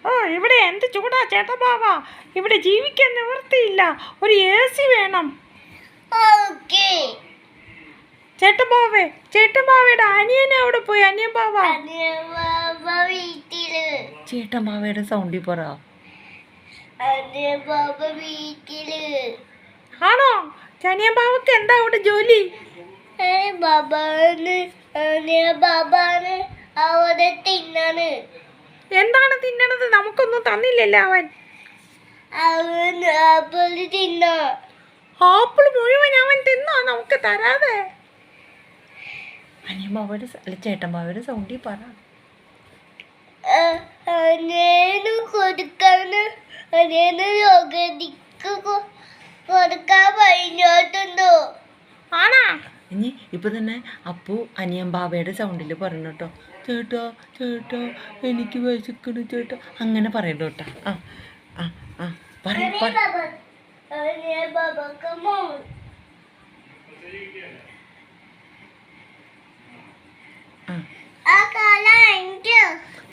ഓ ഇവിടെ എന്ത് ചൂടാ ചേട്ടാ ബാവ, ഇവിടെ ജീവിക്കാൻ നിവൃത്തിയില്ല, ഒരു AC വേണം. ചേട്ടൻ ബാവയുടെ അനിയനെ അവിടെ പോയി. അനിയൻ ബാവ ചേട്ടൻ ബാവയുടെ സൗണ്ടിൽ പറ. ആണോ? അനിയൻ ബാവക്ക് എന്താ അവിടെ ജോലി? എന്താണ് തിന്നണത്? നമുക്കൊന്നും തന്നില്ലല്ലോ അവൻ. ആപ്പിൾ മുഴുവൻ അവൻ തിന്നോ നമുക്ക് തരാതെ? അനിയൻ ബാവയുടെ ചേട്ടൻ ബാവയുടെ സൗണ്ടിൽ പറ. ആണാ? ഇനി ഇപ്പൊ തന്നെ അപ്പു അനിയൻ ബാബയുടെ സൗണ്ടിൽ പറഞ്ഞു കേട്ടോ. ചേട്ടാ ചേട്ടാ എനിക്ക് വിശക്കണു ചേട്ടാ, അങ്ങനെ പറയട്ടോ കേട്ടോ. ആ ആ ആ പറ.